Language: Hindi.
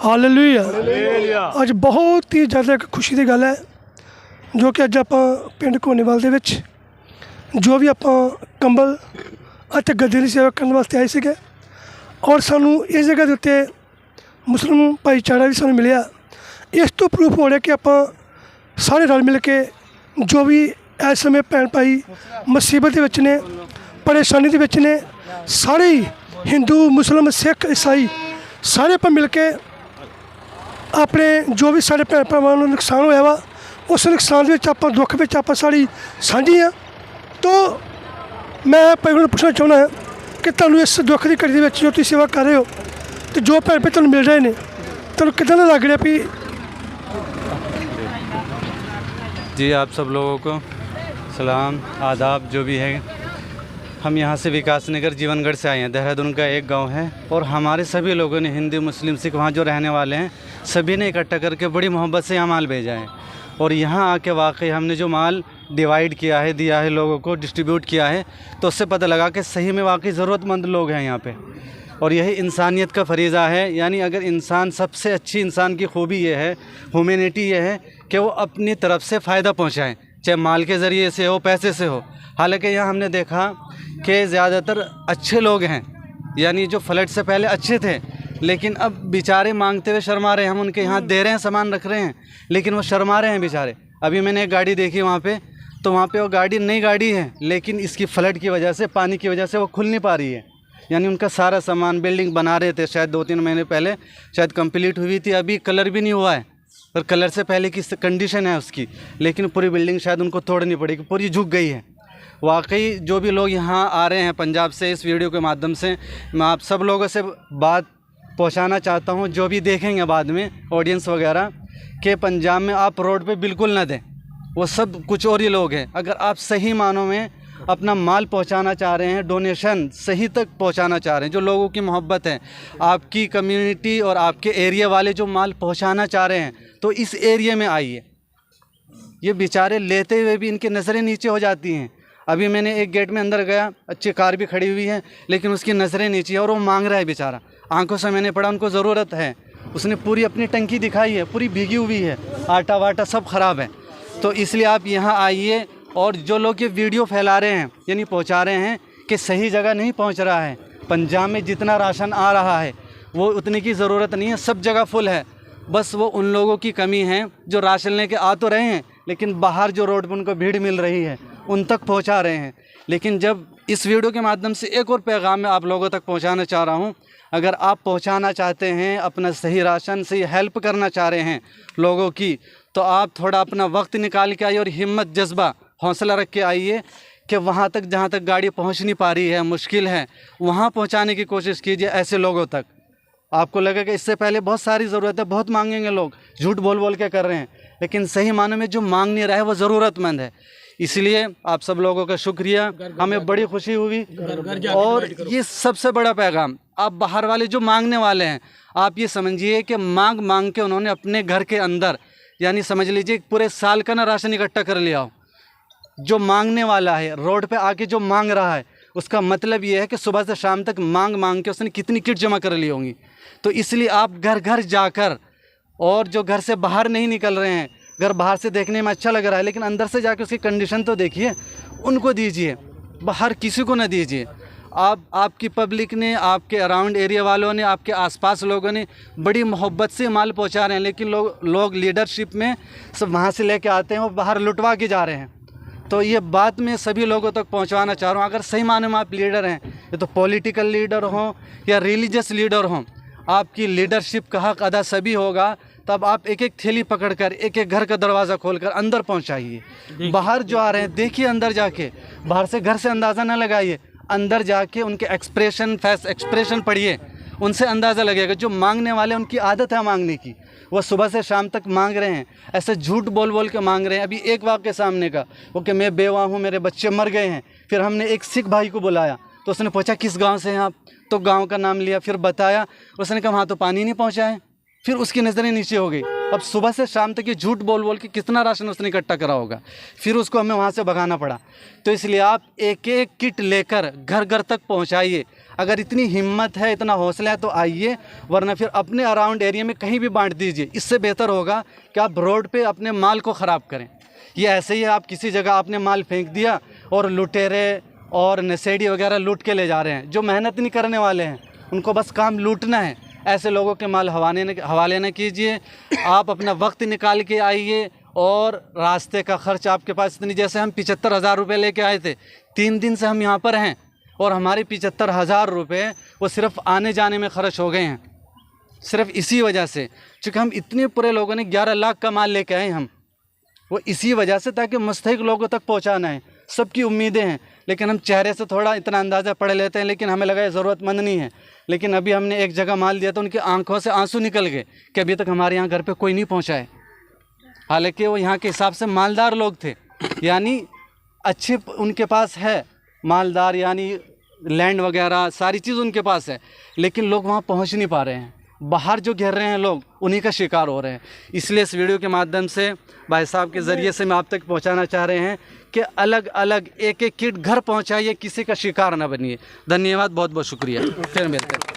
ਹਾਲੇਲੂਇਆ ਅੱਜ ਬਹੁਤ ਹੀ ਜ਼ਿਆਦਾ ਇੱਕ ਖੁਸ਼ੀ ਦੀ ਗੱਲ ਹੈ ਜੋ ਕਿ ਅੱਜ ਆਪਾਂ ਪਿੰਡ ਘੋਨੇਵਾਲ ਦੇ ਵਿੱਚ ਜੋ ਵੀ ਆਪਾਂ ਕੰਬਲ ਅਤੇ ਗੱਦੇ ਦੀ ਸੇਵਾ ਕਰਨ ਵਾਸਤੇ ਆਏ ਸੀਗੇ ਔਰ ਸਾਨੂੰ ਇਸ ਜਗ੍ਹਾ ਦੇ ਉੱਤੇ ਮੁਸਲਿਮ ਭਾਈਚਾਰਾ ਵੀ ਸਾਨੂੰ ਮਿਲਿਆ। ਇਸ ਤੋਂ ਪ੍ਰੂਫ ਹੋ ਰਿਹਾ ਕਿ ਆਪਾਂ ਸਾਰੇ ਰਲ ਮਿਲ ਕੇ ਜੋ ਵੀ ਇਸ ਸਮੇਂ ਭੈਣ ਭਾਈ ਮੁਸੀਬਤ ਦੇ ਵਿੱਚ ਨੇ, ਪਰੇਸ਼ਾਨੀ ਦੇ ਵਿੱਚ ਨੇ, ਸਾਰੇ ਹੀ ਹਿੰਦੂ ਮੁਸਲਿਮ ਸਿੱਖ ਈਸਾਈ ਸਾਰੇ ਆਪਾਂ ਮਿਲ ਕੇ ਆਪਣੇ ਜੋ ਵੀ ਸਾਡੇ ਭੈਣ ਭਰਾਵਾਂ ਨੂੰ ਨੁਕਸਾਨ ਹੋਇਆ ਵਾ ਉਸ ਨੁਕਸਾਨ ਦੇ ਵਿੱਚ ਆਪਾਂ ਦੁੱਖ ਵਿੱਚ ਆਪਾਂ ਸਾਰੀ ਸਾਂਝੀ ਹਾਂ। ਤੋ ਮੈਂ ਭਾਈ ਨੂੰ ਪੁੱਛਣਾ ਚਾਹੁੰਦਾ ਹਾਂ ਕਿ ਤੁਹਾਨੂੰ ਇਸ ਦੁੱਖ ਦੀ ਘੜੀ ਦੇ ਵਿੱਚ ਜੋ ਤੁਸੀਂ ਸੇਵਾ ਕਰ ਰਹੇ ਹੋ ਅਤੇ ਜੋ ਭੈਣ ਭਾਈ ਤੁਹਾਨੂੰ ਮਿਲ ਰਹੇ ਨੇ ਤੁਹਾਨੂੰ ਕਿੱਦਾਂ ਦਾ ਲੱਗ ਰਿਹਾ ਵੀ? जी आप सब लोगों को सलाम आदाब। जो भी है, हम यहाँ से विकास नगर जीवनगढ़ से आए हैं। देहरादून का एक गांव है और हमारे सभी लोगों ने हिंदू मुस्लिम सिख वहाँ जो रहने वाले हैं सभी ने इकट्ठा करके बड़ी मोहब्बत से यहाँ माल भेजा है। और यहाँ आके वाकई हमने जो माल डिवाइड किया है, दिया है, लोगों को डिस्ट्रीब्यूट किया है, तो उससे पता लगा कि सही में वाकई ज़रूरतमंद लोग हैं यहाँ पे। और यही इंसानियत का फरीज़ा है। यानी अगर इंसान, सबसे अच्छी इंसान की खूबी ये है, ह्यूमैनिटी ये है कि वो अपनी तरफ से फ़ायदा पहुँचाएँ, चाहे माल के ज़रिए से हो, पैसे से हो। हालांकि यहाँ हमने देखा कि ज़्यादातर अच्छे लोग हैं, यानी जो फ्लड से पहले अच्छे थे लेकिन अब बेचारे मांगते हुए शर्मा रहे हैं। हम उनके यहाँ दे रहे हैं, सामान रख रहे हैं, लेकिन वो शर्मा रहे हैं बेचारे। अभी मैंने एक गाड़ी देखी वहाँ पे, तो वहाँ पे वो गाड़ी नई गाड़ी है लेकिन इसकी फ्लड की वजह से, पानी की वजह से वो खुल नहीं पा रही है। यानी उनका सारा सामान, बिल्डिंग बना रहे थे शायद 2-3 महीने पहले, शायद कंप्लीट हुई थी, अभी कलर भी नहीं हुआ है और कलर से पहले की कंडीशन है उसकी, लेकिन पूरी बिल्डिंग शायद उनको तोड़नी पड़ेगी, पूरी झुक गई है। वाकई जो भी लोग यहाँ आ रहे हैं पंजाब से, इस वीडियो के माध्यम से मैं आप सब लोगों से बात पहुँचाना चाहता हूँ, जो भी देखेंगे बाद में ऑडियंस वगैरह, कि पंजाब में आप रोड पे बिल्कुल ना दें, वो सब कुछ और ही लोग हैं। अगर आप सही मानों में अपना माल पहुंचाना चाह रहे हैं, डोनेशन सही तक पहुंचाना चाह रहे हैं, जो लोगों की मोहब्बत है, आपकी कम्युनिटी और आपके एरिया वाले जो माल पहुंचाना चाह रहे हैं, तो इस एरिया में आइए। ये बेचारे लेते हुए भी इनकी नज़रें नीचे हो जाती हैं। अभी मैंने एक गेट में अंदर गया, अच्छी कार भी खड़ी हुई है लेकिन उसकी नज़रें नीचे है और वो मांग रहा है बेचारा। आंखों से मैंने पढ़ा उनको ज़रूरत है, उसने पूरी अपनी टंकी दिखाई है, पूरी भीगी हुई है, आटा वाटा सब ख़राब है। तो इसलिए आप यहाँ आइए। और जो लोग ये वीडियो फैला रहे हैं, यानी पहुँचा रहे हैं कि सही जगह नहीं पहुँच रहा है, पंजाब में जितना राशन आ रहा है वो उतने की ज़रूरत नहीं है, सब जगह फुल है। बस वो उन लोगों की कमी है जो राशन लेके आ तो रहे हैं लेकिन बाहर जो रोड पर उनको भीड़ मिल रही है उन तक पहुंचा रहे हैं। लेकिन जब इस वीडियो के माध्यम से एक और पैगाम मैं आप लोगों तक पहुंचाना चाह रहा हूं, अगर आप पहुंचाना चाहते हैं, अपना सही राशन से हेल्प करना चाह रहे हैं लोगों की, तो आप थोड़ा अपना वक्त निकाल के आइए और हिम्मत, जज्बा, हौसला रख के आइए कि वहाँ तक जहाँ तक गाड़ी पहुँच नहीं पा रही है, मुश्किल है, वहाँ पहुँचाने की कोशिश कीजिए ऐसे लोगों तक। आपको लगेगा इससे पहले बहुत सारी ज़रूरत है, बहुत मांगेंगे लोग, झूठ बोल बोल के कर रहे हैं, लेकिन सही मानों में जो मांग नहीं रहा है वो ज़रूरतमंद है। इसलिए आप सब लोगों का शुक्रिया, हमें बड़ी खुशी हुई। और ये सबसे बड़ा पैगाम, आप बाहर वाले जो मांगने वाले हैं, आप ये समझिए कि मांग मांग के उन्होंने अपने घर के अंदर, यानी समझ लीजिए पूरे साल का ना राशन इकट्ठा कर लिया हो। जो मांगने वाला है, रोड पे आके जो मांग रहा है, उसका मतलब ये है कि सुबह से शाम तक मांग मांग के उसने कितनी किट जमा कर ली होंगी। तो इसलिए आप घर घर जाकर, और जो घर से बाहर नहीं निकल रहे हैं, घर बाहर से देखने में अच्छा लग रहा है लेकिन अंदर से जाके उसकी कंडीशन तो देखिए, उनको दीजिए, बाहर किसी को ना दीजिए। आपकी पब्लिक ने, आपके अराउंड एरिया वालों ने, आपके आसपास लोगों ने बड़ी मोहब्बत से माल पहुंचा रहे हैं, लेकिन लोग लीडरशिप में सब वहाँ से लेके आते हैं, वो बाहर लुटवा के जा रहे हैं। तो ये बात मैं सभी लोगों तक पहुंचवाना चाह रहा हूँ। अगर सही माने में आप लीडर हैं, ये तो पॉलिटिकल लीडर हों या रिलीजियस लीडर हों, आपकी लीडरशिप का हक अदा सभी होगा। तब आप एक एक थैली पकड़कर, एक एक घर का दरवाज़ा खोलकर अंदर पहुंचाइए। बाहर जो आ रहे हैं देखिए, अंदर जाके, बाहर से घर से अंदाज़ा ना लगाइए, अंदर जाके उनके एक्सप्रेशन, फेस एक्सप्रेशन पढ़िए, उनसे अंदाज़ा लगेगा। जो मांगने वाले, उनकी आदत है मांगने की, वो सुबह से शाम तक मांग रहे हैं, ऐसे झूठ बोल बोल के मांग रहे हैं। अभी एक वाक़या सामने का, वो कि मैं बेवा हूँ, मेरे बच्चे मर गए हैं। फिर हमने एक सिख भाई को बुलाया, तो उसने पूछा किस गांव से हैं आप, तो गांव का नाम लिया, फिर बताया, उसने कहा वहाँ तो पानी नहीं पहुँचा है। फिर उसकी नज़रें नीचे हो गई। अब सुबह से शाम तक ये झूठ बोल बोल के कितना राशन उसने इकट्ठा करा होगा, फिर उसको हमें वहाँ से भगाना पड़ा। तो इसलिए आप एक एक किट लेकर घर घर तक पहुँचाइए। अगर इतनी हिम्मत है, इतना हौसला है तो आइए, वरना फिर अपने अराउंड एरिया में कहीं भी बांट दीजिए। इससे बेहतर होगा कि आप रोड पे अपने माल को ख़राब करें। ये ऐसे ही आप किसी जगह आपने माल फेंक दिया और लुटेरे और नशेड़ी वगैरह लूट के ले जा रहे हैं, जो मेहनत नहीं करने वाले हैं, उनको बस काम लूटना है। ऐसे लोगों के माल हवाले न कीजिए। आप अपना वक्त निकाल के आइए, और रास्ते का खर्च आपके पास इतनी, जैसे हम 75,000 रुपये लेके आए थे, 3 दिन से हम यहाँ पर हैं और हमारे 75,000 रुपये वो सिर्फ आने जाने में खर्च हो गए हैं, सिर्फ इसी वजह से। चूँकि हम इतने पूरे लोगों ने 11 लाख का माल लेके आए हम, वो इसी वजह से, ताकि मुस्तहिक लोगों तक पहुँचाना है। सबकी उम्मीदें हैं, लेकिन हम चेहरे से थोड़ा इतना अंदाज़ा पढ़ लेते हैं, लेकिन हमें लगा ये ज़रूरतमंद नहीं है। लेकिन अभी हमने एक जगह माल दिया तो उनकी आंखों से आंसू निकल गए कि अभी तक हमारे यहाँ घर पे कोई नहीं पहुँचा है। हालांकि वो यहाँ के हिसाब से मालदार लोग थे, यानी अच्छे उनके पास है, मालदार यानी लैंड वगैरह सारी चीज़ उनके पास है, लेकिन लोग वहाँ पहुँच नहीं पा रहे हैं। बाहर जो घेर रहे हैं लोग, उन्हीं का शिकार हो रहे हैं। इसलिए इस वीडियो के माध्यम से भाई साहब के ज़रिए से मैं आप तक पहुँचाना चाह रहे हैं कि अलग अलग एक एक किट घर पहुँचाइए, किसी का शिकार ना बनिए। धन्यवाद, बहुत बहुत शुक्रिया, फिर मिलते हैं।